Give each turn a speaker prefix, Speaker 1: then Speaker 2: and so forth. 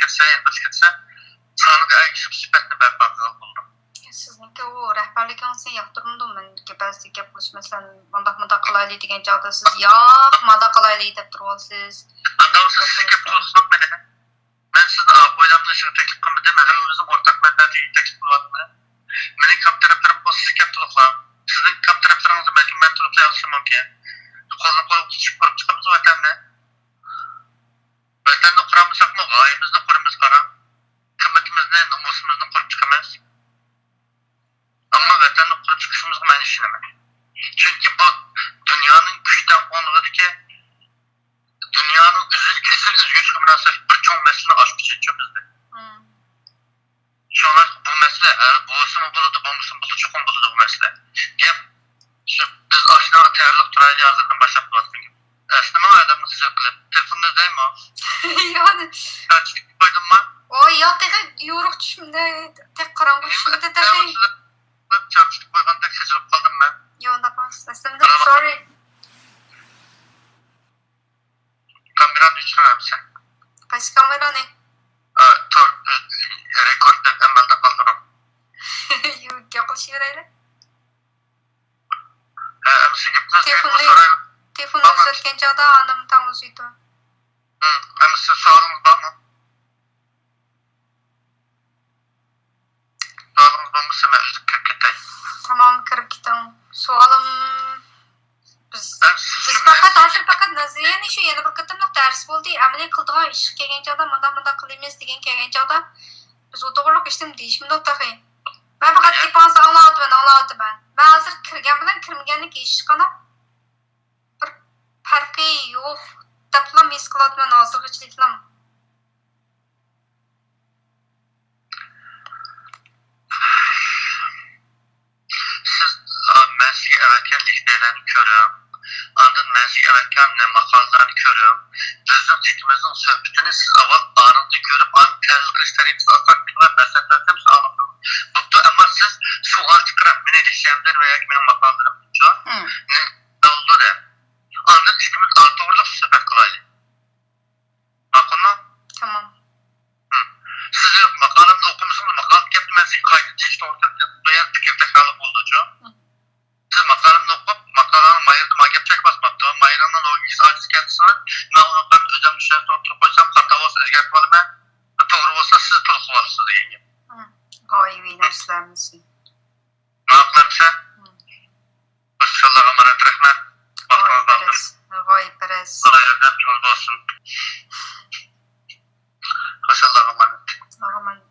Speaker 1: ketsə, duş ketsə, sağlık əgişib sifətini bərpa qılıb buldu.
Speaker 2: Sizniki o rəhbərliginizə yaxdırmıdı mənə bəzi gap qilish, məsələn, manda qilaylı degan chog'da siz yo'q, manda qilaylı deb turibsiz.
Speaker 1: Anda o siz gap qilib məni. Mən sizni oylamını işə təklif qılmadım. Həmmimizin ortaq mənbəyi təklif qılıbdı. Mənim kap tərəflərim bu siz gap qılıqlar. Sizin kap tərəfləriniz bəlkə mən tutub yaxşı mümkün. Qolunu qoyub çıxıb çıxımız vətənlə. Vətənlə quramızaq mı? Gayemizni qurumuz qara. Kımmetimizni, namusumuzni qurup çıkamaz. Ama vətənlə qurup çıkışımız mən işinəməm. Çünkü bu dünyanın güçten onluğudur ki dünyanın üzül kesil üzgüçlü münasebet bir çoğun meselini aşmış içimizde. Sonra bu mesele boğusu mu buludu, boğusu mu buludu, çokum buludu bu mesele. Biz aşina terörlük turaylı yazırdan başlayıp duvarsın gibi. Aslında bana adamı sıcak kılıp, telefonunuz değil mi o?
Speaker 2: Yani.
Speaker 1: Kaçlık koydun mu?
Speaker 2: O ya tek yoruq düşümde, tek karanlık düşümde tek.
Speaker 1: Çarpıştık koyganda seçilip kaldım ben.
Speaker 2: Yo, d'accord. Aslında sorry.
Speaker 1: Kameran düştün abi sen.
Speaker 2: Kaç kamera ne?
Speaker 1: Rekordda emelden kaldırım.
Speaker 2: Yo, yaklaşık öyle.
Speaker 1: Emsi gitmez.
Speaker 2: Telefonu uzatken çağda anım tam uzuydu.
Speaker 1: Emsi sağlığınız var mı? Sağlığınız var mı? Sen üzüp kırıp gittin.
Speaker 2: Tamam, kırıp gittim. Sualım... Biz fakat Naziriyani shu yana bir qatimliq dars bo'ldi. Amaliy qildigan ish kelgan chog'da manda qilamiz degan kelgan chog'da biz o'to'g'riliq ishdim deyishimni o'taqay. Men faqat tipangizni anglayapman. Men hozir kirgan bilan kirmaganlik ish qanaq bir farqi yo'q. Daplam his qilyapman hozirgichiliklam.
Speaker 1: Siz men sizga avatgan listelarni ko'ring. Ondan men sizga avatgan maqolalarni ko'ring. Bizning fikrimizning suhbatini siz avval anında ko'rib, an tahlil qilish tarixini asoslantirib maslahatlarni siz anlaysiz. Buttu amma siz sual chiqarib, meni ishimdan va yoki mening maqolalarim uchun ne oldu da ondan fikrimiz to'g'riliq suhbat qilaylik. Ma'qulmi?
Speaker 2: Tamam.
Speaker 1: Siz maqolamni o'qimisiniz, maqolam gapni men sizga qayta tekish to'g'risida do'yar fikr takrorlab bo'ldi-ku. Siz maqolamni o'qib, maqolani mayirda gap chek basmabdi. Mayirning logikasi ajiz kelsin. Men uni qat o'zim tushunib o'tirib qo'ysam, xato bo'lsa o'zgartib olaman. To'g'ri bo'lsa siz to'liq olasiz degan gap.
Speaker 2: G'oyibiy narsalarni.
Speaker 1: Ma'qulmisan? Allohga emanet rahmat.
Speaker 2: G'oyibparast.
Speaker 1: Xudo yordamchimiz bo'lsin. Allohga emanet.
Speaker 2: Allohga emanet.